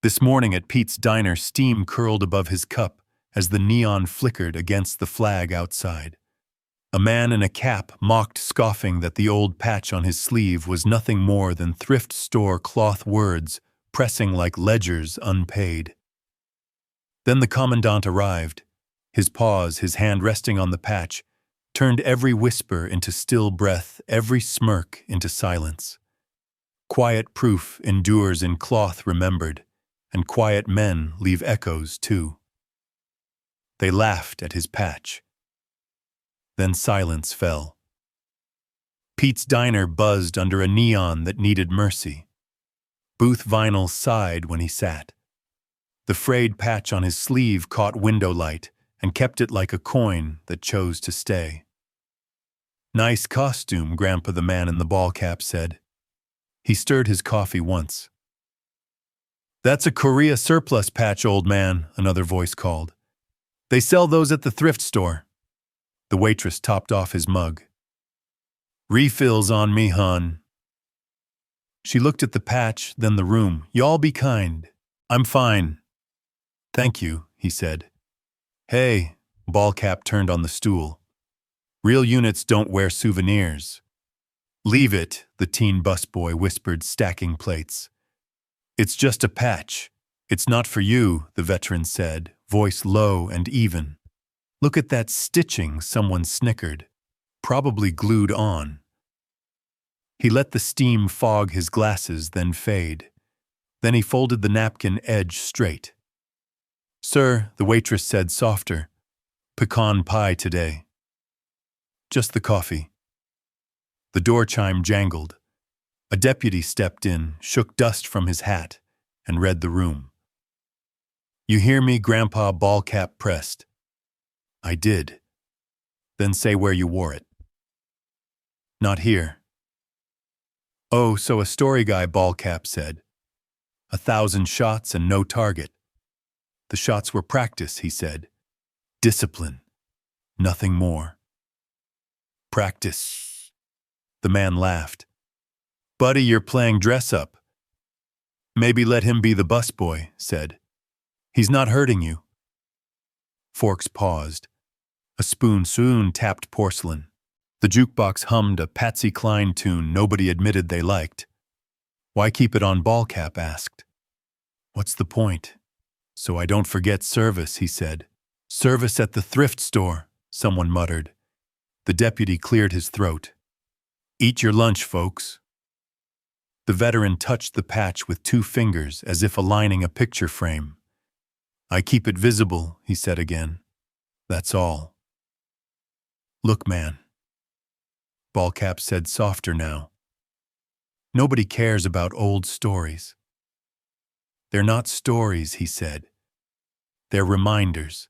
This morning at Pete's diner, steam curled above his cup as the neon flickered against the flag outside. A man in a cap mocked, scoffing that the old patch on his sleeve was nothing more than thrift store cloth words pressing like ledgers unpaid. Then the Commandant arrived. His pause, his hand resting on the patch, turned every whisper into still breath, every smirk into silence. Quiet proof endures in cloth remembered, and quiet men leave echoes too. They laughed at his patch. Then silence fell. Pete's diner buzzed under a neon that needed mercy. Booth Vinyl sighed when he sat. The frayed patch on his sleeve caught window light and kept it like a coin that chose to stay. "Nice costume," Grandpa the man in the ball cap said. He stirred his coffee once. "That's a Korea surplus patch, old man," another voice called. "They sell those at the thrift store." The waitress topped off his mug. "Refills on me, hon." She looked at the patch, then the room. "Y'all be kind. I'm fine." "Thank you," he said. "Hey," Ballcap turned on the stool. "Real units don't wear souvenirs." "Leave it," the teen busboy whispered, stacking plates. "It's just a patch. It's not for you," the veteran said, voice low and even. "Look at that stitching," someone snickered. "Probably glued on." He let the steam fog his glasses, then fade. Then he folded the napkin edge straight. "Sir," the waitress said softer, "pecan pie today." "Just the coffee." The door chime jangled. A deputy stepped in, shook dust from his hat, and read the room. "You hear me?" Grandpa Ballcap pressed. "I did." "Then say where you wore it." "Not here." "Oh, so a story guy," Ballcap said. 1,000 shots and no target." "The shots were practice," he said. "Discipline. Nothing more." "Practice." The man laughed. "Buddy, you're playing dress-up." "Maybe let him be the busboy," said. "He's not hurting you." Forks paused. A spoon soon tapped porcelain. The jukebox hummed a Patsy Cline tune nobody admitted they liked. "Why keep it on?" Ballcap asked. "What's the point?" "So I don't forget service," he said. "Service at the thrift store," someone muttered. The deputy cleared his throat. "Eat your lunch, folks." The veteran touched the patch with 2 fingers as if aligning a picture frame. "I keep it visible," he said again. "That's all." "Look, man," Ballcap said softer now. "Nobody cares about old stories." "They're not stories," he said. "They're reminders.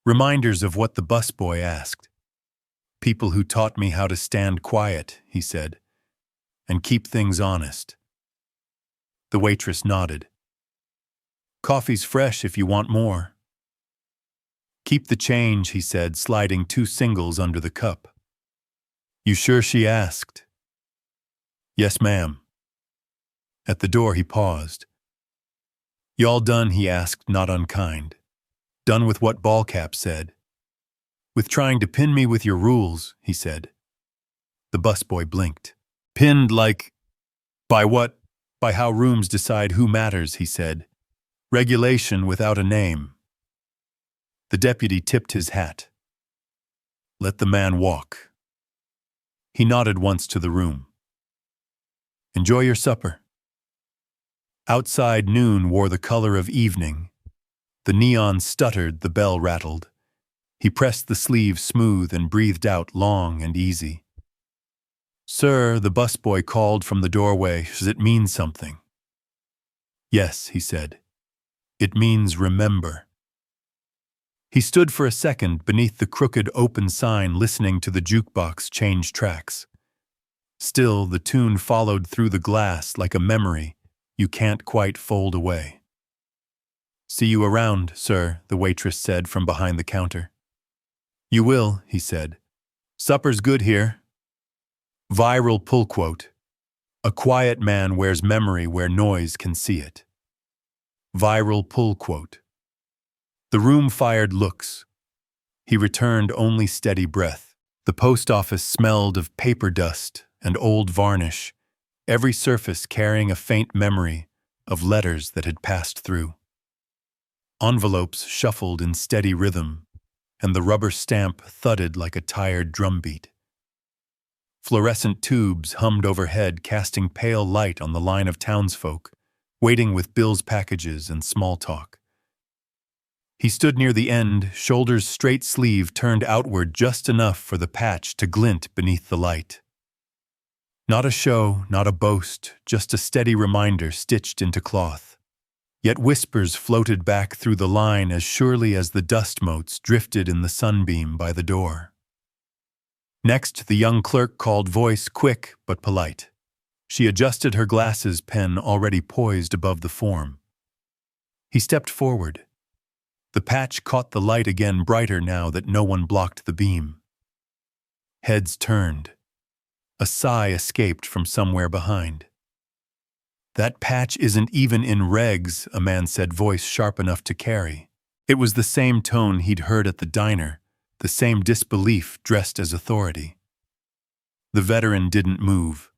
Reminders of what the busboy asked. People who taught me how to stand quiet," he said, "and keep things honest." The waitress nodded. "Coffee's fresh if you want more." "Keep the change," he said, sliding 2 singles under the cup. "You sure she asked?" "Yes, ma'am." At the door he paused. "Y'all done?" he asked, not unkind. "Done with what Ballcap said?" "With trying to pin me with your rules," he said. The busboy blinked. "Pinned like—" "By what?" "By how rooms decide who matters," he said. "Regulation without a name." The deputy tipped his hat. "Let the man walk." He nodded once to the room. "Enjoy your supper." Outside, noon wore the color of evening. The neon stuttered, the bell rattled. He pressed the sleeve smooth and breathed out long and easy. "Sir," the busboy called from the doorway, "does it mean something?" "Yes," he said. "It means remember." He stood for a second beneath the crooked open sign, listening to the jukebox change tracks. Still, the tune followed through the glass like a memory you can't quite fold away. "See you around, sir," the waitress said from behind the counter. "You will," he said. "Supper's good here." Viral pull quote. "A quiet man wears memory where noise can see it." Viral pull quote. The room fired looks. He returned only steady breath. The post office smelled of paper dust and old varnish, every surface carrying a faint memory of letters that had passed through. Envelopes shuffled in steady rhythm, and the rubber stamp thudded like a tired drumbeat. Fluorescent tubes hummed overhead, casting pale light on the line of townsfolk, waiting with bills, packages, and small talk. He stood near the end, shoulders straight, sleeve turned outward just enough for the patch to glint beneath the light. Not a show, not a boast, just a steady reminder stitched into cloth. Yet whispers floated back through the line as surely as the dust motes drifted in the sunbeam by the door. Next, the young clerk called, voice quick but polite. She adjusted her glasses, pen already poised above the form. He stepped forward. The patch caught the light again, brighter now that no one blocked the beam. Heads turned. A sigh escaped from somewhere behind. That patch isn't even in regs, a man said, voice sharp enough to carry. It was the same tone he'd heard at the diner, the same disbelief dressed as authority. The veteran didn't move.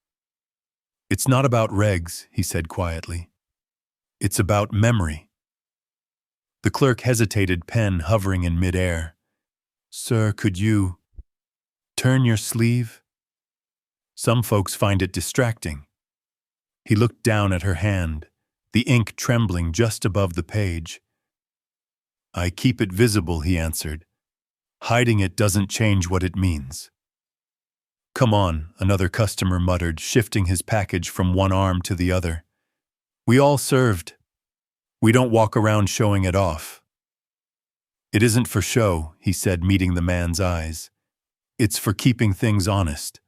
It's not about regs, he said quietly. It's about memory. The clerk hesitated, pen hovering in midair. Sir, could you turn your sleeve? Some folks find it distracting. He looked down at her hand, the ink trembling just above the page. I keep it visible, he answered. Hiding it doesn't change what it means. Come on, another customer muttered, shifting his package from one arm to the other. We all served. We don't walk around showing it off. It isn't for show, he said, meeting the man's eyes. It's for keeping things honest.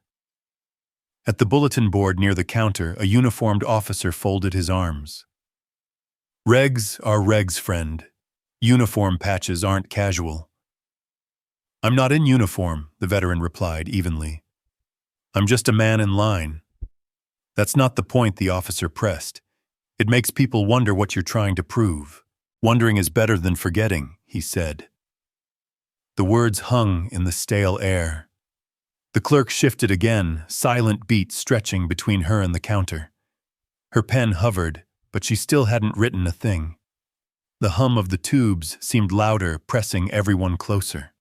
At the bulletin board near the counter, a uniformed officer folded his arms. Regs are regs, friend. Uniform patches aren't casual. I'm not in uniform, the veteran replied evenly. I'm just a man in line. That's not the point, the officer pressed. It makes people wonder what you're trying to prove. Wondering is better than forgetting, he said. The words hung in the stale air. The clerk shifted again, silent beat stretching between her and the counter. Her pen hovered, but she still hadn't written a thing. The hum of the tubes seemed louder, pressing everyone closer.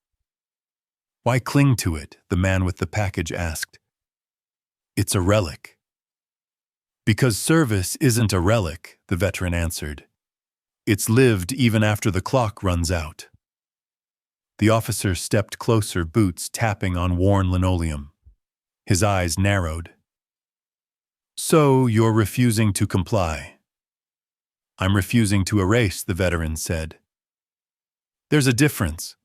Why cling to it? The man with the package asked. It's a relic. Because service isn't a relic, the veteran answered. It's lived even after the clock runs out. The officer stepped closer, boots tapping on worn linoleum. His eyes narrowed. So you're refusing to comply? I'm refusing to erase, the veteran said. There's a difference.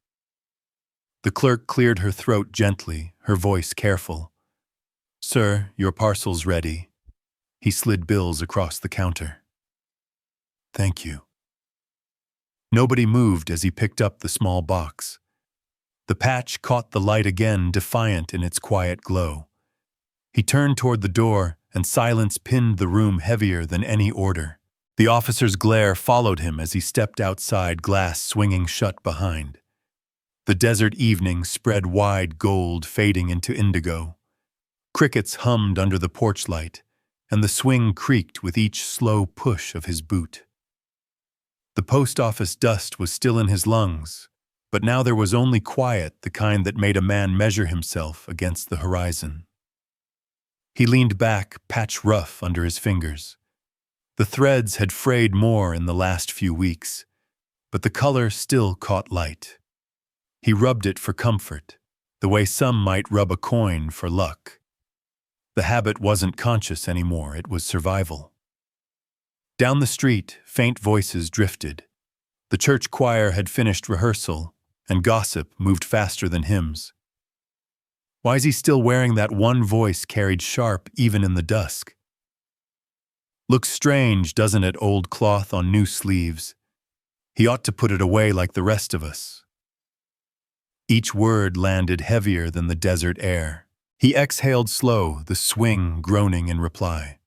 The clerk cleared her throat gently, her voice careful. Sir, your parcel's ready. He slid bills across the counter. Thank you. Nobody moved as he picked up the small box. The patch caught the light again, defiant in its quiet glow. He turned toward the door, and silence pinned the room heavier than any order. The officer's glare followed him as he stepped outside, glass swinging shut behind. The desert evening spread wide gold, fading into indigo. Crickets hummed under the porch light, and the swing creaked with each slow push of his boot. The post office dust was still in his lungs, but now there was only quiet, the kind that made a man measure himself against the horizon. He leaned back, patch rough under his fingers. The threads had frayed more in the last few weeks, but the color still caught light. He rubbed it for comfort, the way some might rub a coin for luck. The habit wasn't conscious anymore, it was survival. Down the street, faint voices drifted. The church choir had finished rehearsal, and gossip moved faster than hymns. Why's he still wearing that one voice carried sharp even in the dusk? Looks strange, doesn't it, old cloth on new sleeves? He ought to put it away like the rest of us. Each word landed heavier than the desert air. He exhaled slow, the swing groaning in reply.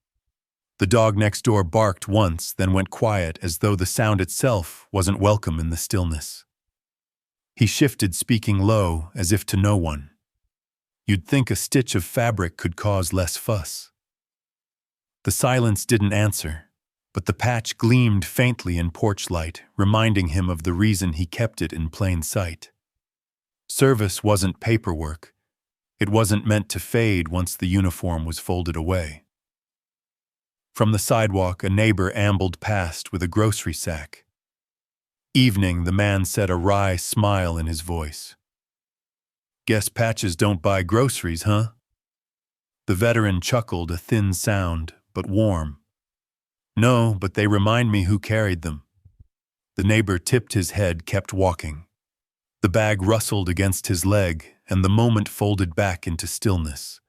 The dog next door barked once, then went quiet as though the sound itself wasn't welcome in the stillness. He shifted, speaking low, as if to no one. You'd think a stitch of fabric could cause less fuss. The silence didn't answer, but the patch gleamed faintly in porch light, reminding him of the reason he kept it in plain sight. Service wasn't paperwork. It wasn't meant to fade once the uniform was folded away. From the sidewalk, a neighbor ambled past with a grocery sack. Evening, the man said, a wry smile in his voice. Guess patches don't buy groceries, huh? The veteran chuckled, a thin sound, but warm. No, but they remind me who carried them. The neighbor tipped his head, kept walking. The bag rustled against his leg, and the moment folded back into stillness.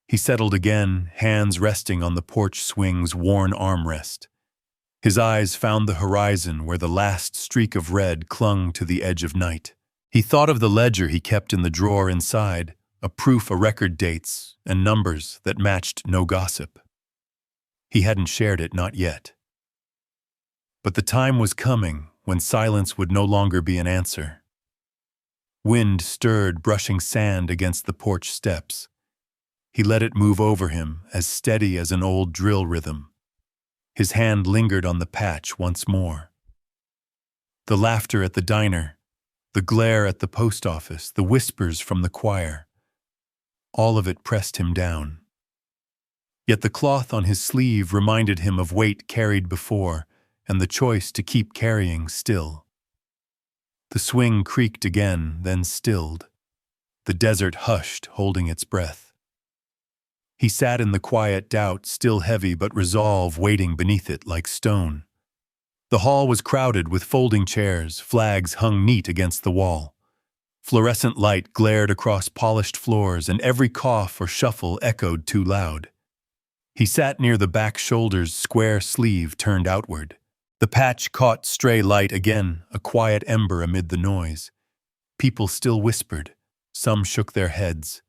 He settled again, hands resting on the porch swing's worn armrest. His eyes found the horizon where the last streak of red clung to the edge of night. He thought of the ledger he kept in the drawer inside, a proof of record dates and numbers that matched no gossip. He hadn't shared it, not yet. But the time was coming when silence would no longer be an answer. Wind stirred, brushing sand against the porch steps. He let it move over him, as steady as an old drill rhythm. His hand lingered on the patch once more. The laughter at the diner, the glare at the post office, the whispers from the choir. All of it pressed him down. Yet the cloth on his sleeve reminded him of weight carried before and the choice to keep carrying still. The swing creaked again, then stilled. The desert hushed, holding its breath. He sat in the quiet, doubt still heavy but resolve waiting beneath it like stone. The hall was crowded with folding chairs, flags hung neat against the wall. Fluorescent light glared across polished floors, and every cough or shuffle echoed too loud. He sat near the back shoulder's square sleeve turned outward. The patch caught stray light again, a quiet ember amid the noise. People still whispered. Some shook their heads.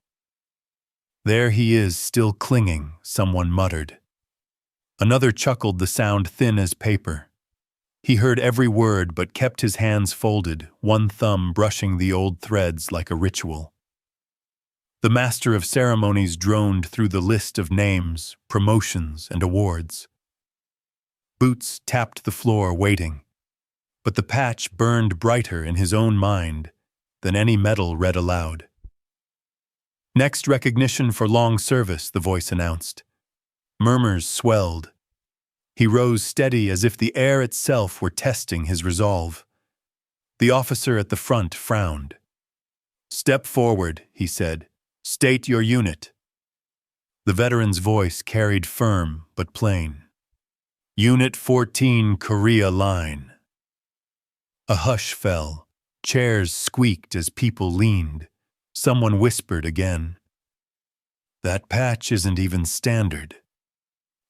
There he is, still clinging, someone muttered. Another chuckled, the sound thin as paper. He heard every word but kept his hands folded, one thumb brushing the old threads like a ritual. The master of ceremonies droned through the list of names, promotions, and awards. Boots tapped the floor, waiting. But the patch burned brighter in his own mind than any medal read aloud. Next recognition for long service, the voice announced. Murmurs swelled. He rose steady as if the air itself were testing his resolve. The officer at the front frowned. Step forward, he said. State your unit. The veteran's voice carried firm but plain. Unit 14, Korea Line. A hush fell. Chairs squeaked as people leaned. Someone whispered again. That patch isn't even standard.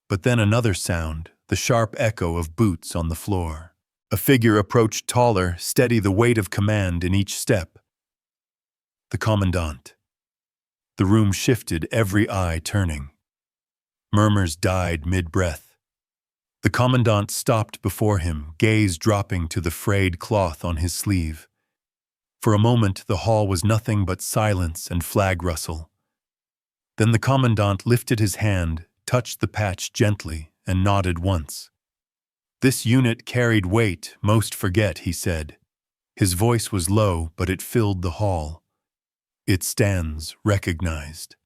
But then another sound, the sharp echo of boots on the floor. A figure approached, taller, steady, the weight of command in each step. The Commandant. The room shifted, every eye turning. Murmurs died mid-breath. The Commandant stopped before him, gaze dropping to the frayed cloth on his sleeve. For a moment, the hall was nothing but silence and flag rustle. Then the Commandant lifted his hand, touched the patch gently, and nodded once. This unit carried weight most forget, he said. His voice was low, but it filled the hall. It stands recognized.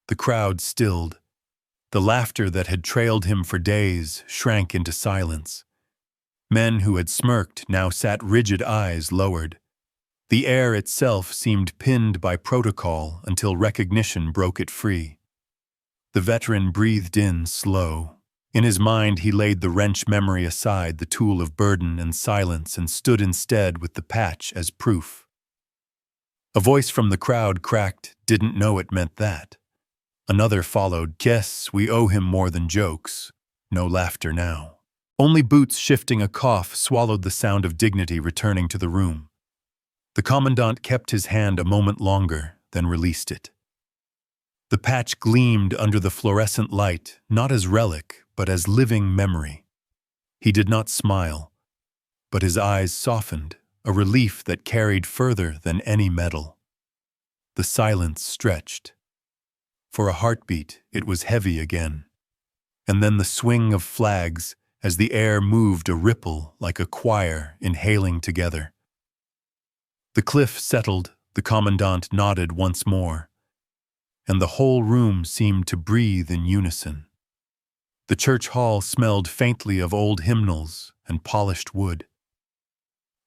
The crowd stilled. The laughter that had trailed him for days shrank into silence. Men who had smirked now sat rigid, eyes lowered. The air itself seemed pinned by protocol until recognition broke it free. The veteran breathed in slow. In his mind he laid the wrench memory aside, the tool of burden and silence, and stood instead with the patch as proof. A voice from the crowd cracked, didn't know it meant that. Another followed, yes, we owe him more than jokes. No laughter now. Only boots shifting, a cough swallowed the sound of dignity returning to the room. The Commandant kept his hand a moment longer, then released it. The patch gleamed under the fluorescent light, not as relic, but as living memory. He did not smile, but his eyes softened, a relief that carried further than any medal. The silence stretched. For a heartbeat, it was heavy again. And then the swing of flags as the air moved a ripple like a choir inhaling together. The cliff settled, the Commandant nodded once more, and the whole room seemed to breathe in unison. The church hall smelled faintly of old hymnals and polished wood.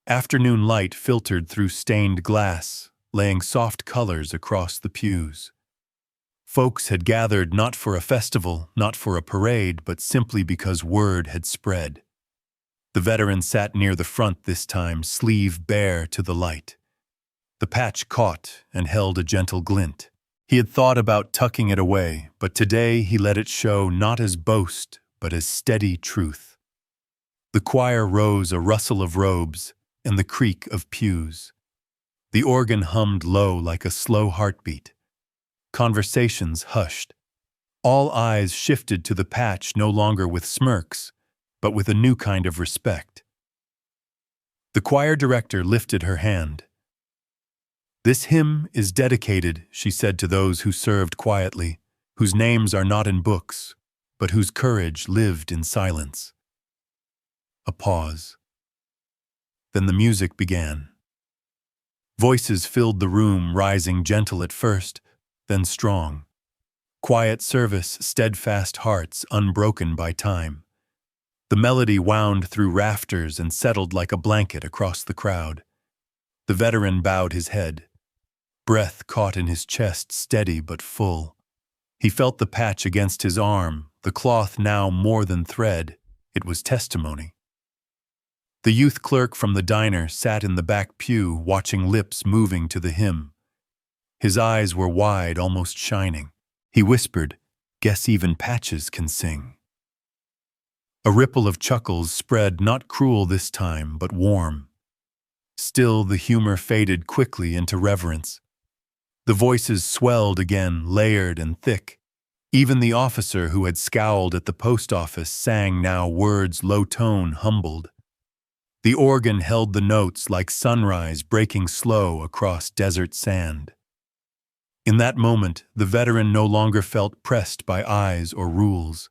Afternoon light filtered through stained glass, laying soft colors across the pews. Folks had gathered not for a festival, not for a parade, but simply because word had spread. The veteran sat near the front this time, sleeve bare to the light. The patch caught and held a gentle glint. He had thought about tucking it away, but today he let it show not as boast, but as steady truth. The choir rose, a rustle of robes and the creak of pews. The organ hummed low like a slow heartbeat. Conversations hushed. All eyes shifted to the patch, no longer with smirks, but with a new kind of respect. The choir director lifted her hand. "This hymn is dedicated," she said to those who served quietly, whose names are not in books, but whose courage lived in silence. A pause. Then the music began. Voices filled the room, rising gentle at first, then strong. Quiet service, steadfast hearts unbroken by time. The melody wound through rafters and settled like a blanket across the crowd. The veteran bowed his head. Breath caught in his chest, steady but full. He felt the patch against his arm, the cloth now more than thread. It was testimony. The youth clerk from the diner sat in the back pew, watching lips moving to the hymn. His eyes were wide, almost shining. He whispered, "Guess even patches can sing." A ripple of chuckles spread, not cruel this time, but warm. Still, the humor faded quickly into reverence. The voices swelled again, layered and thick. Even the officer who had scowled at the post office sang now, words low tone, humbled. The organ held the notes like sunrise breaking slow across desert sand. In that moment, the veteran no longer felt pressed by eyes or rules.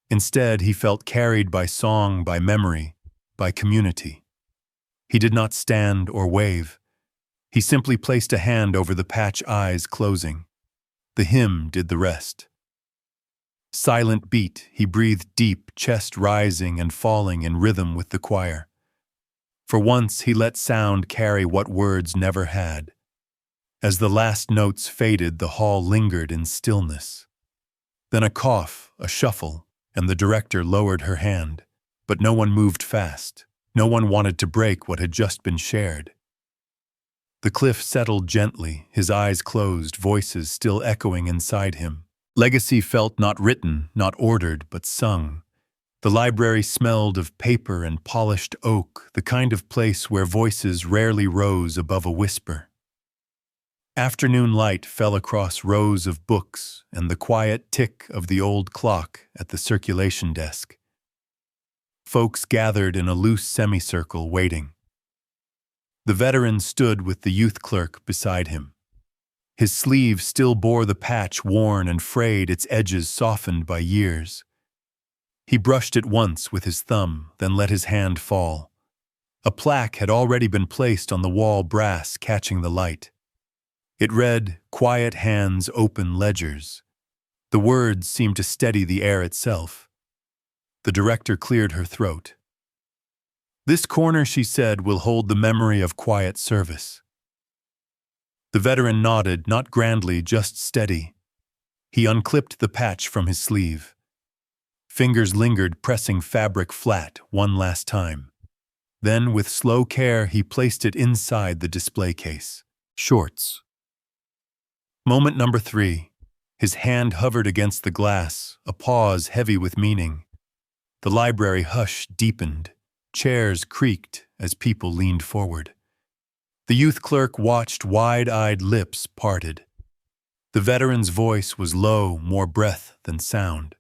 Instead, he felt carried by song, by memory, by community. He did not stand or wave. He simply placed a hand over the patch, eyes closing. The hymn did the rest. Silent beat, he breathed deep, chest rising and falling in rhythm with the choir. For once, he let sound carry what words never had. As the last notes faded, the hall lingered in stillness. Then a cough, a shuffle, and the director lowered her hand. But no one moved fast. No one wanted to break what had just been shared. The cliff settled gently, his eyes closed, voices still echoing inside him. Legacy felt not written, not ordered, but sung. The library smelled of paper and polished oak, the kind of place where voices rarely rose above a whisper. Afternoon light fell across rows of books and the quiet tick of the old clock at the circulation desk. Folks gathered in a loose semicircle, waiting. The veteran stood with the youth clerk beside him. His sleeve still bore the patch, worn and frayed, its edges softened by years. He brushed it once with his thumb, then let his hand fall. A plaque had already been placed on the wall, brass catching the light. It read, "Quiet hands, open ledgers." The words seemed to steady the air itself. The director cleared her throat. "This corner," she said, "will hold the memory of quiet service." The veteran nodded, not grandly, just steady. He unclipped the patch from his sleeve. Fingers lingered, pressing fabric flat one last time. Then, with slow care, he placed it inside the display case. Shorts. Moment number 3. His hand hovered against the glass, a pause heavy with meaning. The library hush deepened. Chairs creaked as people leaned forward. The youth clerk watched, wide-eyed, lips parted. The veteran's voice was low, more breath than sound.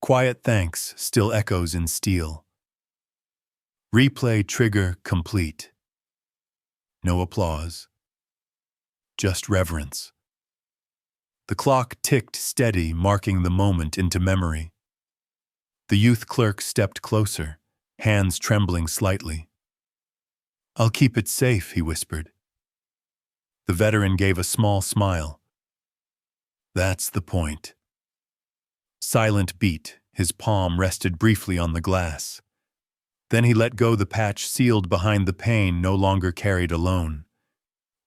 Quiet thanks still echoes in steel. Replay trigger complete. No applause. Just reverence. The clock ticked steady, marking the moment into memory. The youth clerk stepped closer, hands trembling slightly. "I'll keep it safe," he whispered. The veteran gave a small smile. "That's the point." Silent beat, his palm rested briefly on the glass. Then he let go the patch sealed behind the pane no longer carried alone.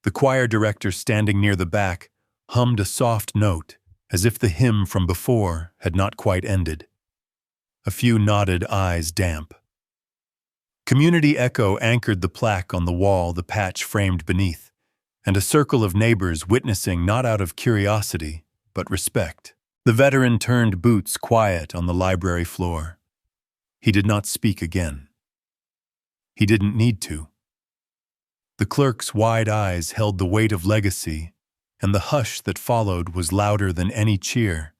The choir director standing near the back hummed a soft note, as if the hymn from before had not quite ended. A few nodded, eyes damp. Community echo anchored the plaque on the wall the patch framed beneath, and a circle of neighbors witnessing not out of curiosity, but respect. The veteran turned boots quiet on the library floor. He did not speak again. He didn't need to. The clerk's wide eyes held the weight of legacy, and the hush that followed was louder than any cheer.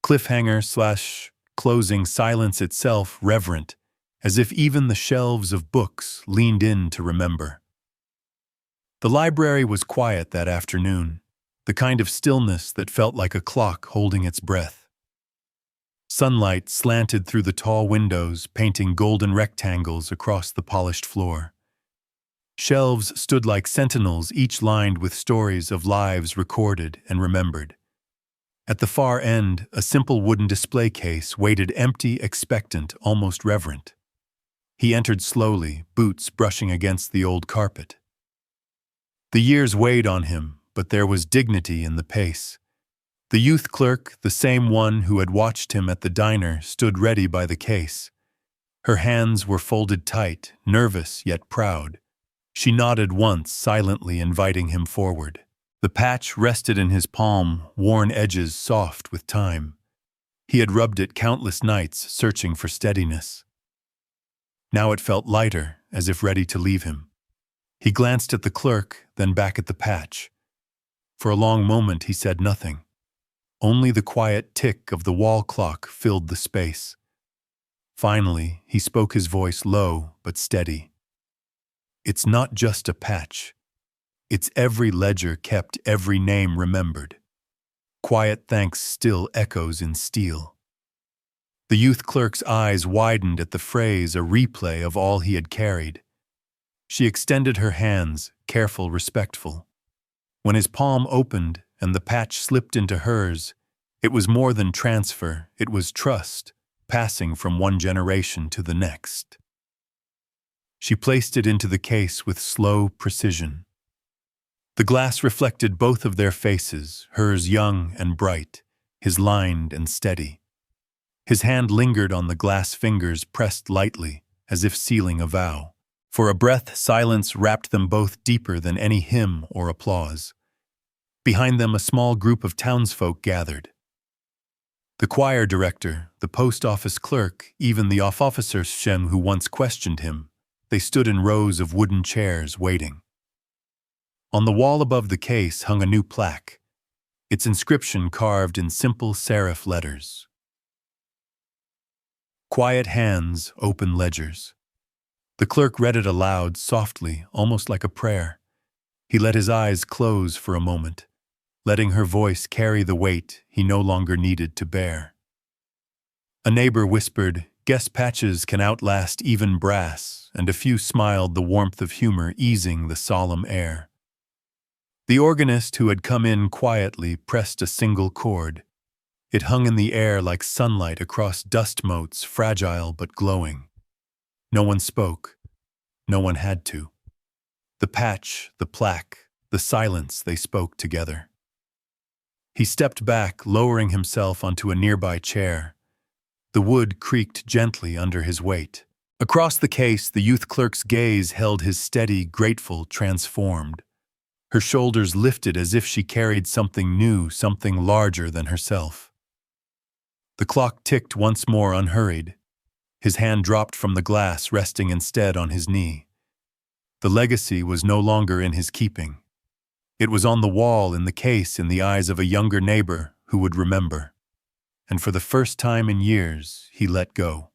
Cliffhanger/closing silence itself reverent, as if even the shelves of books leaned in to remember. The library was quiet that afternoon, the kind of stillness that felt like a clock holding its breath. Sunlight slanted through the tall windows, painting golden rectangles across the polished floor. Shelves stood like sentinels, each lined with stories of lives recorded and remembered. At the far end, a simple wooden display case waited empty, expectant, almost reverent. He entered slowly, boots brushing against the old carpet. The years weighed on him, but there was dignity in the pace. The youth clerk, the same one who had watched him at the diner, stood ready by the case. Her hands were folded tight, nervous yet proud. She nodded once, silently inviting him forward. The patch rested in his palm, worn edges soft with time. He had rubbed it countless nights, searching for steadiness. Now it felt lighter, as if ready to leave him. He glanced at the clerk, then back at the patch. For a long moment he said nothing. Only the quiet tick of the wall clock filled the space. Finally, he spoke, his voice low but steady. "It's not just a patch. It's every ledger kept, every name remembered. Quiet thanks still echoes in steel." The youth clerk's eyes widened at the phrase, a replay of all he had carried. She extended her hands, careful, respectful. When his palm opened and the patch slipped into hers, it was more than transfer, it was trust, passing from one generation to the next. She placed it into the case with slow precision. The glass reflected both of their faces, hers young and bright, his lined and steady. His hand lingered on the glass fingers, pressed lightly, as if sealing a vow. For a breath, silence wrapped them both deeper than any hymn or applause. Behind them, a small group of townsfolk gathered. The choir director, the post office clerk, even the officer Shem who once questioned him. They stood in rows of wooden chairs, waiting. On the wall above the case hung a new plaque, its inscription carved in simple serif letters. Quiet hands, open ledgers. The clerk read it aloud, softly, almost like a prayer. He let his eyes close for a moment, letting her voice carry the weight he no longer needed to bear. A neighbor whispered, "Guess patches can outlast even brass," and a few smiled, the warmth of humor easing the solemn air. The organist, who had come in quietly, pressed a single chord. It hung in the air like sunlight across dust motes, fragile but glowing. No one spoke. No one had to. The patch, the plaque, the silence, they spoke together. He stepped back, lowering himself onto a nearby chair. The wood creaked gently under his weight. Across the case, the youth clerk's gaze held his steady, grateful, transformed. Her shoulders lifted as if she carried something new, something larger than herself. The clock ticked once more, unhurried. His hand dropped from the glass, resting instead on his knee. The legacy was no longer in his keeping. It was on the wall in the case in the eyes of a younger neighbor who would remember. And for the first time in years, he let go.